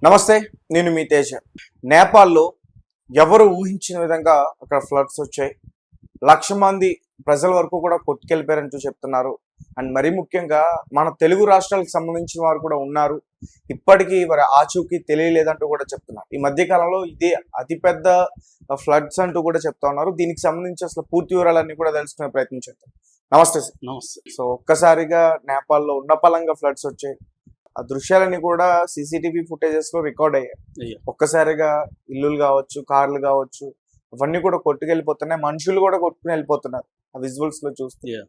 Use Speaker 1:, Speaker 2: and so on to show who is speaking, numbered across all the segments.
Speaker 1: నమస్తే, నేను మీ తేజ. నేపాల్లో ఎవరు ఊహించిన విధంగా అక్కడ ఫ్లడ్స్ వచ్చాయి. 1,00,000 మంది ప్రజల వరకు కూడా కొట్టుకెళ్ళిపోయారంటూ చెప్తున్నారు. అండ్ మరీ ముఖ్యంగా మన తెలుగు రాష్ట్రాలకు సంబంధించిన వారు కూడా ఉన్నారు. ఇప్పటికీ మరి ఆచూకీ తెలియలేదంటూ కూడా చెప్తున్నారు. ఈ మధ్య కాలంలో ఇదే అతిపెద్ద ఫ్లడ్స్ అంటూ కూడా చెప్తా ఉన్నారు. దీనికి సంబంధించి అసలు పూర్తి వివరాలన్నీ కూడా తెలుసుకునే ప్రయత్నం చేద్దాం. నమస్తే సార్.
Speaker 2: నమస్తే.
Speaker 1: సో ఒక్కసారిగా నేపాల్లో ఉన్నపలంగా ఫ్లడ్స్ వచ్చాయి. ఆ దృశ్యాలన్నీ కూడా సీసీటీవీ ఫుటేజెస్ లో రికార్డ్ అయ్యాయి.
Speaker 2: అయ్యో.
Speaker 1: ఒక్కసారిగా ఇల్లులు కావచ్చు, కార్లు కావచ్చు, అవన్నీ కూడా కొట్టుకెళ్ళిపోతున్నాయి. మనుషులు కూడా కొట్టుకుని వెళ్ళిపోతున్నారు ఆ విజువల్స్ లో చూస్తే.
Speaker 2: Yeah.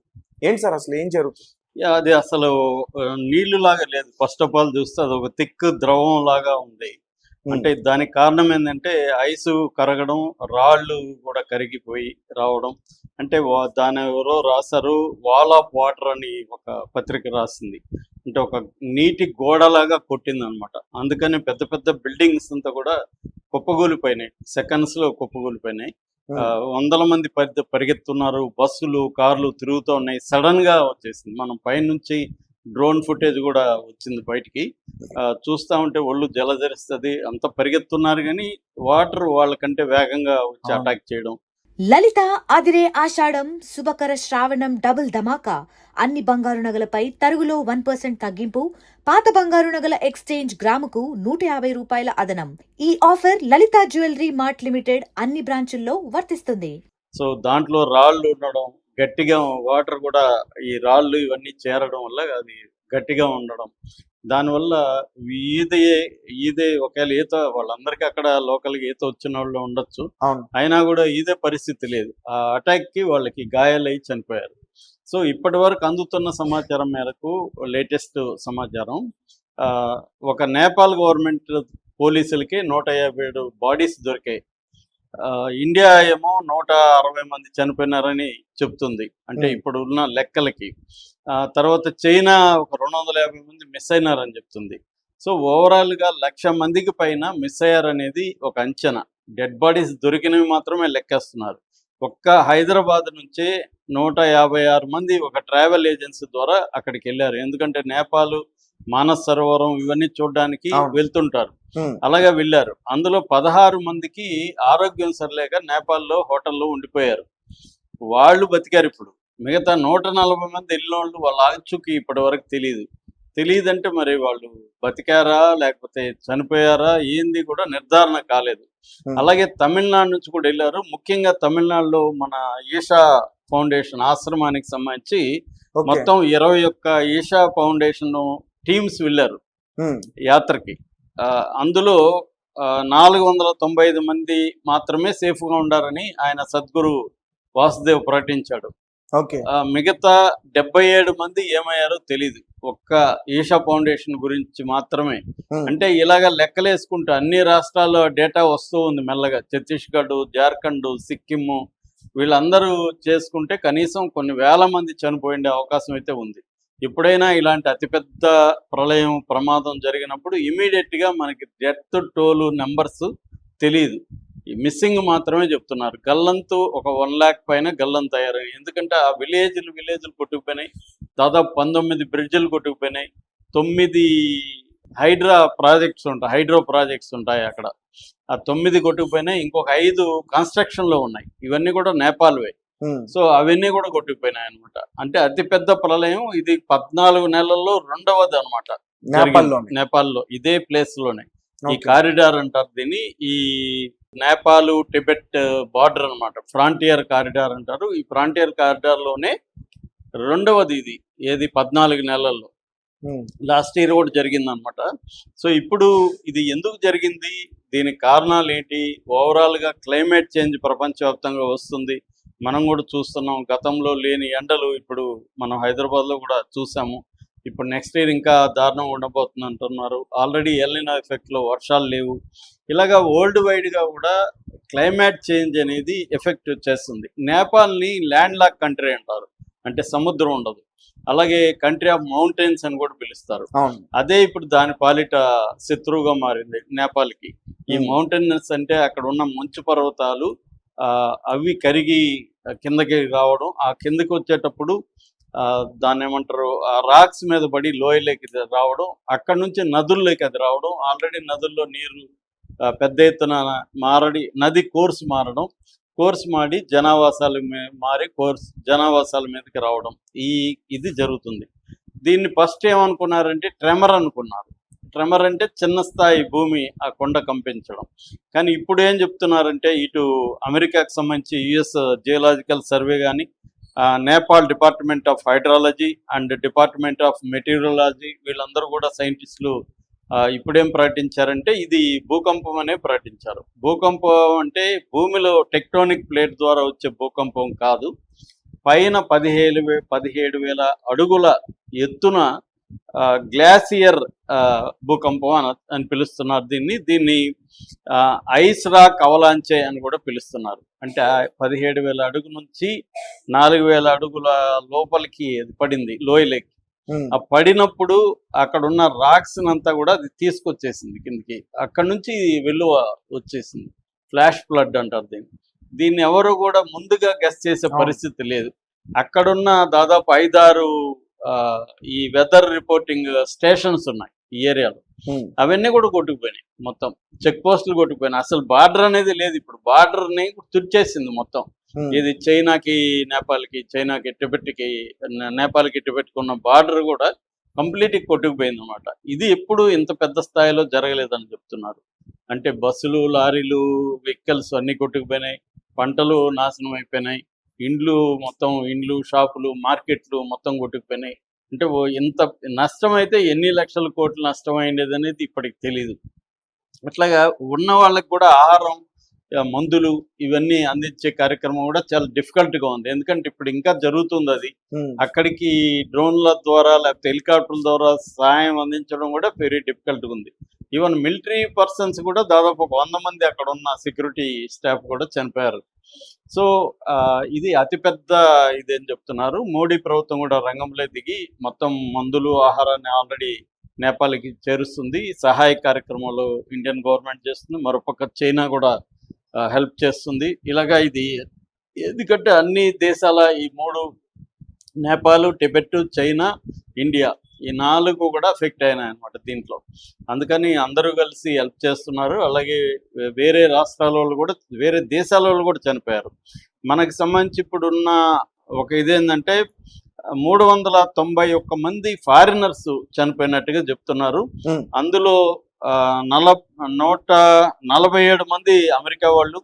Speaker 1: ఏంటి సార్ అసలు ఏం జరుగుతుంది?
Speaker 2: అది అసలు నీళ్లు లాగా లేదు. ఫస్ట్ ఆఫ్ ఆల్ చూస్తే అది ఒక థిక్ ద్రవం లాగా ఉంది. అంటే దానికి కారణం ఏంటంటే ఐసు కరగడం, రాళ్ళు కూడా కరిగిపోయి రావడం. అంటే దాని ఎవరో రాశారు, వాల్ ఆఫ్ వాటర్ అని ఒక పత్రిక రాసింది. అంటే ఒక నీటి గోడలాగా కొట్టింది అనమాట. అందుకని పెద్ద పెద్ద బిల్డింగ్స్ అంతా కూడా కుప్పగూలిపోయినాయి, సెకండ్స్ లో కుప్పగూలిపోయినాయి. వందల మంది పరిగెత్తున్నారు, బస్సులు కార్లు తిరుగుతూ ఉన్నాయి. సడన్ గా వచ్చేసింది. మనం పైనుంచి డ్రోన్ ఫుటేజ్ కూడా వచ్చింది బయటికి. చూస్తూ ఉంటే ఒళ్ళు జలధరిస్తుంది. అంత పరిగెత్తున్నారు కానీ వాటర్ వాళ్ళకంటే వేగంగా వచ్చి అటాక్ చేయడం.
Speaker 3: లలిత అదిరే ఆషాఢం శుభకర శ్రావణం డబుల్ ధమాకా. అన్ని బంగారు నగలపై తరుగులో 1% తగ్గింపు. పాత బంగారు నగల ఎక్స్చేంజ్ గ్రాముకు 150 రూపాయల అదనం. ఈ ఆఫర్ లలిత జ్యువెలరీ మార్ట్ లిమిటెడ్ అన్ని బ్రాంచుల్లో వర్తిస్తుంది.
Speaker 2: సో దాంట్లో రాళ్ళు ఉండడం, గట్టిగా వాటర్ కూడా ఈ రాళ్ళు ఇవన్నీ చేరడం వల్ల అది గట్టిగా ఉండడం, దానివల్ల ఈదే ఒకవేళ ఈత వాళ్ళందరికీ అక్కడ లోకల్గా ఈత వచ్చిన వాళ్ళు ఉండొచ్చు. అయినా కూడా ఈదే పరిస్థితి లేదు. ఆ అటాక్ కి వాళ్ళకి గాయాలై చనిపోయారు. సో ఇప్పటి వరకు అందుతున్న సమాచారం మేరకు, లేటెస్ట్ సమాచారం, ఒక నేపాల్ గవర్నమెంట్ పోలీసులకి 157 బాడీస్ దొరికాయి. ఇండియా ఏమో 160 మంది చనిపోయినారని చెప్తుంది, అంటే ఇప్పుడు ఉన్న లెక్కలకి. తర్వాత చైనా ఒక 250 మంది మిస్ అయినారని చెప్తుంది. సో ఓవరాల్గా 1,00,000 మందికి పైన మిస్ అయ్యారనేది ఒక అంచనా. డెడ్ బాడీస్ దొరికినవి మాత్రమే లెక్కేస్తున్నారు. ఒక్క హైదరాబాద్ నుంచే 156 మంది ఒక ట్రావెల్ ఏజెన్సీ ద్వారా అక్కడికి వెళ్ళారు. ఎందుకంటే నేపాల్ మానస్ సరోవరం ఇవన్నీ చూడడానికి వెళ్తుంటారు. అలాగే వెళ్ళారు. అందులో 16 మందికి ఆరోగ్యం సరిలేక నేపాల్లో హోటల్లో ఉండిపోయారు. వాళ్ళు బతికారు. ఇప్పుడు మిగతా 140 మంది వెళ్ళిన వాళ్ళు వాళ్ళ ఆచూకీ ఇప్పటి వరకు తెలియదంటే మరి వాళ్ళు బతికారా లేకపోతే చనిపోయారా ఏంది కూడా నిర్ధారణ కాలేదు. అలాగే తమిళనాడు నుంచి కూడా వెళ్ళారు. ముఖ్యంగా తమిళనాడులో మన ఈషా ఫౌండేషన్ ఆశ్రమానికి సంబంధించి మొత్తం 21 ఈషా ఫౌండేషన్ టీమ్స్ వెళ్ళారు యాత్రకి. అందులో 495 మంది మాత్రమే సేఫ్గా ఉండారని ఆయన సద్గురు వాసుదేవ్ ప్రకటించాడు. మిగతా 77 మంది ఏమయ్యారో తెలీదు. ఒక్క ఈషా ఫౌండేషన్ గురించి మాత్రమే. అంటే ఇలాగ లెక్కలేసుకుంటే అన్ని రాష్ట్రాల్లో డేటా వస్తూ ఉంది మెల్లగా. ఛత్తీస్గఢ్, జార్ఖండ్, సిక్కిము వీళ్ళందరూ చేసుకుంటే కనీసం కొన్ని వేల మంది చనిపోయే అవకాశం అయితే ఉంది. ఎప్పుడైనా ఇలాంటి అతిపెద్ద ప్రళయం ప్రమాదం జరిగినప్పుడు ఇమీడియట్గా మనకి డెత్ టోల్ నెంబర్స్ తెలియదు. మిస్సింగ్ మాత్రమే చెప్తున్నారు. గల్లంతు ఒక 1 lakh పైన గల్లంతు అయ్యారు. ఎందుకంటే ఆ విలేజ్లు కొట్టుకుపోయినాయి. దాదాపు 19 బ్రిడ్జిలు కొట్టుకుపోయినాయి. 9 హైడ్రో ప్రాజెక్ట్స్ ఉంటాయి అక్కడ. ఆ 9 కొట్టుకుపోయినాయి. ఇంకొక 5 కన్స్ట్రక్షన్లో ఉన్నాయి. ఇవన్నీ కూడా నేపాల్వే. సో అవన్నీ కూడా కొట్టుకుపోయినాయి అనమాట. అంటే అతిపెద్ద ప్రళయం ఇది. 14 నెలల్లో రెండవది అనమాట నేపాల్లో, ఇదే ప్లేస్ లోనే. ఈ కారిడార్ అంటారు దీన్ని. ఈ నేపాల్ టిబెట్ బార్డర్ అనమాట, ఫ్రాంటియర్ కారిడార్ అంటారు. ఈ ఫ్రాంటియర్ కారిడార్ లోనే రెండవది ఇది. ఏది 14 నెలల్లో. లాస్ట్ ఇయర్ కూడా జరిగింది అనమాట. సో ఇప్పుడు ఇది ఎందుకు జరిగింది, దీనికి కారణాలు ఏంటి? ఓవరాల్ గా క్లైమేట్ చేంజ్ ప్రపంచవ్యాప్తంగా వస్తుంది. మనం కూడా చూస్తున్నాం. గతంలో లేని ఎండలు ఇప్పుడు మనం హైదరాబాద్ లో కూడా చూసాము. ఇప్పుడు నెక్స్ట్ ఇయర్ ఇంకా దారుణం ఉండబోతుంది అంటున్నారు. ఆల్రెడీ ఎల్నినో ఎఫెక్ట్ లో వర్షాలు లేవు. ఇలాగా వరల్డ్ వైడ్ గా కూడా క్లైమేట్ చేంజ్ అనేది ఎఫెక్ట్ చేస్తుంది. నేపాల్ని ల్యాండ్ లాక్ కంట్రీ అంటారు, అంటే సముద్రం ఉండదు. అలాగే కంట్రీ ఆఫ్ మౌంటైన్స్ అని కూడా పిలుస్తారు. అదే ఇప్పుడు దాని పాలిట శత్రువుగా మారింది నేపాల్కి. ఈ మౌంటైన్స్ అంటే అక్కడ ఉన్న మంచు పర్వతాలు అవి కరిగి కిందకి రావడం, ఆ కిందకి వచ్చేటప్పుడు దాన్ని ఏమంటారు, ఆ రాక్స్ మీద పడి లోయలోకి ఇది రావడం, అక్కడ నుంచి నదుల్లోకి అది రావడం, ఆల్రెడీ నదుల్లో నీరు పెద్ద ఎత్తున నది కోర్స్ మారి జనావాసాల మీదకి రావడం, ఇది జరుగుతుంది. దీన్ని ఫస్ట్ ఏమనుకున్నారంటే ట్రెమర్ అనుకున్నారు. ట్రెమర్ అంటే చిన్న స్థాయి భూమి ఆ కొండ కంపించడం. కానీ ఇప్పుడు ఏం చెప్తున్నారంటే ఇటు అమెరికాకు సంబంధించి యుఎస్ జియోలాజికల్ సర్వే కానీ, Nepal department of hydrology and department of meteorology, వీళ్ళందరూ కూడా సైంటిస్టులు ఇప్పుడేం ప్రకటించారంటే ఇది భూకంపం అనే ప్రకటించారు. భూకంపం అంటే భూమిలో టెక్టోనిక్ ప్లేట్ ద్వారా వచ్చే భూకంపం కాదు, పైన 17,000 అడుగుల ఎత్తున గ్లాసియర్ భూకంపం అని పిలుస్తున్నారు. దీన్ని ఐస్ రాక్ అవలాంచే అని కూడా పిలుస్తున్నారు. అంటే 17,000 అడుగు నుంచి 4,000 అడుగుల లోపలికి అది పడింది లోయలోకి. ఆ పడినప్పుడు అక్కడ ఉన్న రాక్స్ అంతా కూడా అది తీసుకొచ్చేసింది కిందకి. అక్కడ నుంచి వెలువ వచ్చేసింది. ఫ్లాష్ ఫ్లడ్ అంటారు దీన్ని ఎవరు కూడా ముందుగా గెస్ చేసే పరిస్థితి లేదు. అక్కడున్న దాదాపు 5-6 ఈ వెదర్ రిపోర్టింగ్ స్టేషన్స్ ఉన్నాయి ఈ ఏరియాలో. అవన్నీ కూడా కొట్టుకుపోయినాయి, మొత్తం చెక్ పోస్టులు కొట్టుకుపోయినాయి. అసలు బార్డర్ అనేది లేదు. ఇప్పుడు బార్డర్ని తుడిచేసింది మొత్తం. ఇది చైనాకి టిబెట్కి, నేపాల్కి టిబెట్కి ఉన్న బార్డర్ కూడా కంప్లీట్గా కొట్టుకుపోయింది అనమాట. ఇది ఎప్పుడు ఇంత పెద్ద స్థాయిలో జరగలేదని చెప్తున్నారు. అంటే బస్సులు, లారీలు, వెహికల్స్ అన్నీ కొట్టుకుపోయినాయి, పంటలు నాశనం అయిపోయినాయి, ఇండ్లు, షాపులు, మార్కెట్లు మొత్తం కొట్టుకుపోయినాయి. అంటే ఇంత నష్టం అయితే ఎన్ని లక్షల కోట్ల నష్టం అయింది అనేది ఇప్పటికి తెలియదు. అట్లాగా ఉన్న వాళ్ళకి కూడా ఆహారం, మందులు ఇవన్నీ అందించే కార్యక్రమం కూడా చాలా డిఫికల్ట్గా ఉంది. ఎందుకంటే ఇప్పుడు ఇంకా జరుగుతుంది అది. అక్కడికి డ్రోన్ల ద్వారా లేకపోతే హెలికాప్టర్ల ద్వారా సహాయం అందించడం కూడా వెరీ డిఫికల్ట్గా ఉంది. ఈవెన్ మిలిటరీ పర్సన్స్ కూడా దాదాపు 100 మంది అక్కడ ఉన్న సెక్యూరిటీ స్టాఫ్ కూడా చనిపోయారు. సో ఇది అతిపెద్ద ఇదేం చెప్తున్నారు. మోడీ ప్రభుత్వం కూడా రంగంలో దిగి మొత్తం మందులు, ఆహారాన్ని ఆల్రెడీ నేపాల్కి చేరుస్తుంది. సహాయ కార్యక్రమాలు ఇండియన్ గవర్నమెంట్ చేస్తుంది, మరోపక్క చైనా కూడా హెల్ప్ చేస్తుంది. ఇలాగా ఇది ఎందుకంటే అన్ని దేశాల ఈ 3 నేపాల్, టిబెట్, చైనా, ఇండియా ఈ 4 కూడా ఎఫెక్ట్ అయినాయి అనమాట దీంట్లో. అందుకని అందరూ కలిసి హెల్ప్ చేస్తున్నారు. అలాగే వేరే రాష్ట్రాల వాళ్ళు కూడా, వేరే దేశాల వాళ్ళు కూడా చనిపోయారు. మనకు సంబంధించి ఇప్పుడున్న ఒక ఇదేంటంటే 391 మంది ఫారినర్స్ చనిపోయినట్టుగా చెప్తున్నారు. అందులో 147 మంది అమెరికా వాళ్ళు,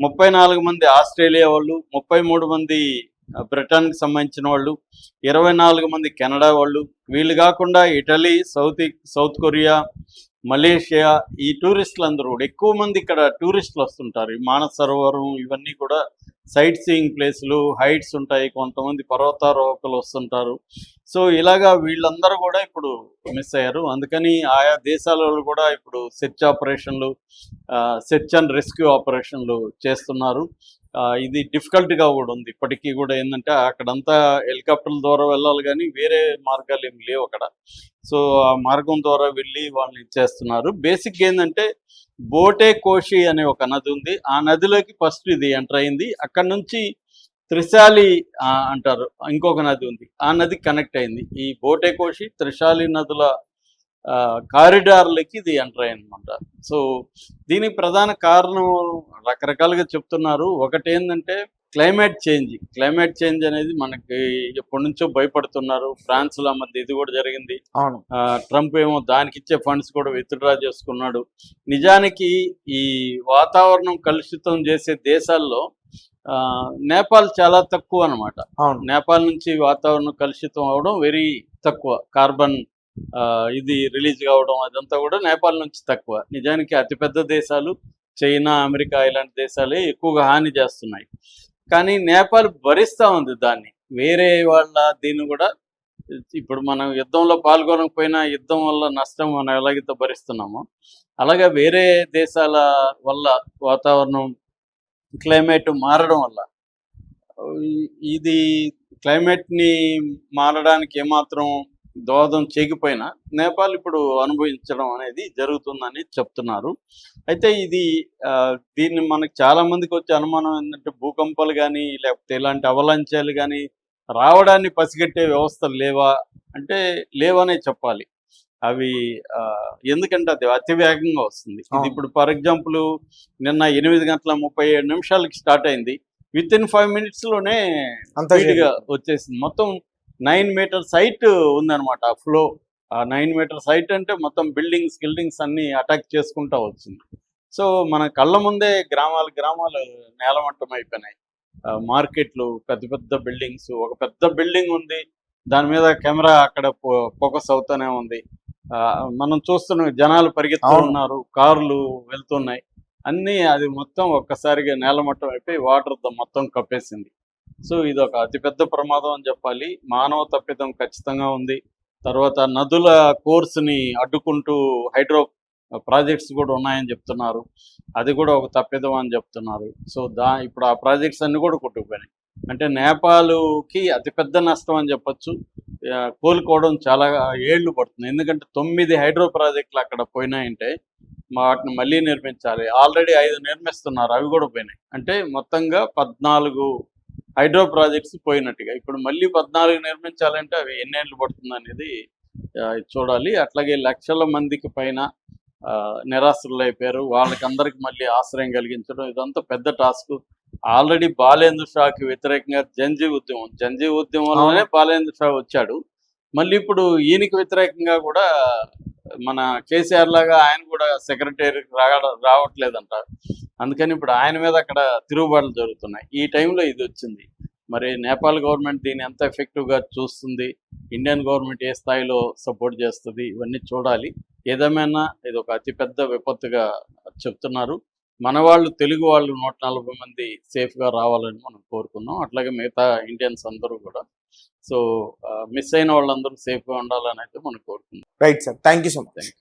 Speaker 2: 34 మంది ఆస్ట్రేలియా వాళ్ళు, 33 మంది బ్రిటన్కి సంబంధించిన వాళ్ళు, 24 మంది కెనడా వాళ్ళు. వీళ్ళు కాకుండా ఇటలీ, సౌత్ కొరియా, మలేషియా, ఈ టూరిస్టులు అందరూ కూడా ఎక్కువ మంది ఇక్కడ టూరిస్టులు వస్తుంటారు. ఈ మానస సరోవరం ఇవన్నీ కూడా సైట్ సీయింగ్ ప్లేసులు, హైట్స్ ఉంటాయి, కొంతమంది పర్వతారోహకులు వస్తుంటారు. సో ఇలాగా వీళ్ళందరూ కూడా ఇప్పుడు మిస్ అయ్యారు. అందుకని ఆయా దేశాలలో కూడా ఇప్పుడు సెర్చ్ అండ్ రెస్క్యూ ఆపరేషన్లు చేస్తున్నారు. ఇది డిఫికల్ట్గా కూడా ఉంది. ఇప్పటికీ కూడా ఏంటంటే అక్కడంతా హెలికాప్టర్ల ద్వారా వెళ్ళాలి, కానీ వేరే మార్గాలు ఏమి లేవు అక్కడ. సో ఆ మార్గం ద్వారా వెళ్ళి వాళ్ళని చేస్తున్నారు. బేసిక్గా ఏంటంటే బోటే కోషి అనే ఒక నది ఉంది. ఆ నదిలోకి ఫస్ట్ ఇది ఎంటర్ అయింది. అక్కడ నుంచి త్రిశాలి అంటారు ఇంకొక నది ఉంది, ఆ నది కనెక్ట్ అయింది. ఈ బోటే కోషి, త్రిశాలి నదుల కారిడార్లకి ఇది ఎంటర్ అయిందన్నమాట. సో దీనికి ప్రధాన కారణం రకరకాలుగా చెప్తున్నారు. ఒకటి ఏంటంటే క్లైమేట్ చేంజ్ అనేది మనకి ఎప్పటి నుంచో భయపడుతున్నారు. ఫ్రాన్స్లో మధ్య ఇది కూడా జరిగింది. ట్రంప్ ఏమో దానికి ఇచ్చే ఫండ్స్ కూడా విత్డ్రా చేసుకున్నాడు. నిజానికి ఈ వాతావరణం కలుషితం చేసే దేశాల్లో నేపాల్ చాలా తక్కువ అనమాట. నేపాల్ నుంచి వాతావరణం కలుషితం అవడం వెరీ తక్కువ. కార్బన్ ఇది రిలీజ్ కావడం అదంతా కూడా నేపాల్ నుంచి తక్కువ. నిజానికి అతిపెద్ద దేశాలు చైనా, అమెరికా ఇలాంటి దేశాలే ఎక్కువగా హాని చేస్తున్నాయి. కానీ నేపాల్ భరిస్తూ ఉంది దాన్ని. వేరే దీన్ని కూడా ఇప్పుడు మనం యుద్ధంలో పాల్గొనకపోయినా యుద్ధం వల్ల నష్టం మనం ఎలాగైతే భరిస్తున్నామో, అలాగే వేరే దేశాల వల్ల వాతావరణం క్లైమేట్ మారడం వల్ల ఇది క్లైమేట్ని మారడానికి ఏమాత్రం దోహదం చేయకపోయినా నేపాల్ ఇప్పుడు అనుభవించడం అనేది జరుగుతుందని చెప్తున్నారు. అయితే దీన్ని మనకు చాలా మందికి వచ్చే అనుమానం ఏంటంటే భూకంపాలు కానీ లేకపోతే ఇలాంటి అవలాంఛాలు కానీ రావడాన్ని పసిగట్టే వ్యవస్థలు లేవా అంటే లేవనే చెప్పాలి. అవి ఎందుకంటే అది అతి వేగంగా వస్తుంది. ఇది
Speaker 1: అవును.
Speaker 2: ఇప్పుడు ఫర్ ఎగ్జాంపుల్ నిన్న 8:37 స్టార్ట్ అయింది. విత్ ఇన్ 5 మినిట్స్లోనే
Speaker 1: అంత
Speaker 2: స్పీడ్గా వచ్చేసింది. మొత్తం 9 మీటర్స్ హైట్ ఉందన్నమాట ఆ ఫ్లో. ఆ 9 మీటర్స్ హైట్ అంటే మొత్తం బిల్డింగ్స్ అన్ని అటాక్ చేసుకుంటా వచ్చింది. సో మన కళ్ళ ముందే గ్రామాలు నేలమట్టం అయిపోయినాయి. మార్కెట్లు, పెద్ద పెద్ద బిల్డింగ్స్, ఒక పెద్ద బిల్డింగ్ ఉంది, దాని మీద కెమెరా అక్కడ ఫోకస్ అవుతూనే ఉంది. మనం చూస్తున్నాం, జనాలు పరిగెత్తుతున్నారు, కార్లు వెళ్తున్నాయి, అన్నీ అది మొత్తం ఒక్కసారిగా నేలమట్టం అయిపోయి వాటర్ మొత్తం కప్పేసింది. సో ఇది ఒక అతిపెద్ద ప్రమాదం అని చెప్పాలి. మానవ తప్పిదం ఖచ్చితంగా ఉంది. తర్వాత నదుల కోర్సుని అడ్డుకుంటూ హైడ్రో ప్రాజెక్ట్స్ కూడా ఉన్నాయని చెప్తున్నారు. అది కూడా ఒక తప్పిదం అని చెప్తున్నారు. సో ఇప్పుడు ఆ ప్రాజెక్ట్స్ అన్ని కూడా కొట్టుకుపోయినాయి. అంటే నేపాల్కి అతిపెద్ద నష్టం అని చెప్పొచ్చు. కోలుకోవడం చాలా ఏళ్ళు పడుతుంది. ఎందుకంటే 9 హైడ్రో ప్రాజెక్టులు అక్కడ పోయినాయంటే వాటిని మళ్ళీ నిర్మించాలి. ఆల్రెడీ 5 నిర్మిస్తున్నారు, అవి కూడా పోయినాయి. అంటే మొత్తంగా 14 హైడ్రో ప్రాజెక్ట్స్ పోయినట్టుగా. ఇప్పుడు మళ్ళీ 14 నిర్మించాలంటే అవి ఎన్నేళ్ళు పడుతుంది అనేది చూడాలి. అట్లాగే లక్షల మందికి పైన నిరాశ్రులు అయిపోయారు. వాళ్ళకందరికి మళ్ళీ ఆశ్రయం కలిగించడం ఇదంతా పెద్ద టాస్క్. ఆల్రెడీ బాలేంద్ర షాకి వ్యతిరేకంగా జంజీ ఉద్యమంలోనే బాలేంద్ర షా వచ్చాడు. మళ్ళీ ఇప్పుడు ఈయనకి వ్యతిరేకంగా కూడా మన కేసీఆర్ లాగా ఆయన కూడా సెక్రటరీకి రావట్లేదంట. అందుకని ఇప్పుడు ఆయన మీద అక్కడ తిరుగుబాట్లు జరుగుతున్నాయి. ఈ టైంలో ఇది వచ్చింది. మరి నేపాల్ గవర్నమెంట్ దీన్ని ఎంత ఎఫెక్టివ్గా చూస్తుంది, ఇండియన్ గవర్నమెంట్ ఏ స్థాయిలో సపోర్ట్ చేస్తుంది, ఇవన్నీ చూడాలి. ఏదేమైనా ఇది ఒక అతిపెద్ద విపత్తుగా చెప్తున్నారు. మన వాళ్ళు, తెలుగు వాళ్ళు 140 మంది సేఫ్గా రావాలని మనం కోరుకుందాం. అట్లాగే మిగతా ఇండియన్స్ అందరూ కూడా. సో మిస్ అయిన వాళ్ళందరూ సేఫ్గా ఉండాలని అయితే మనం కోరుకుందాం.
Speaker 1: Right sir, thank you so much.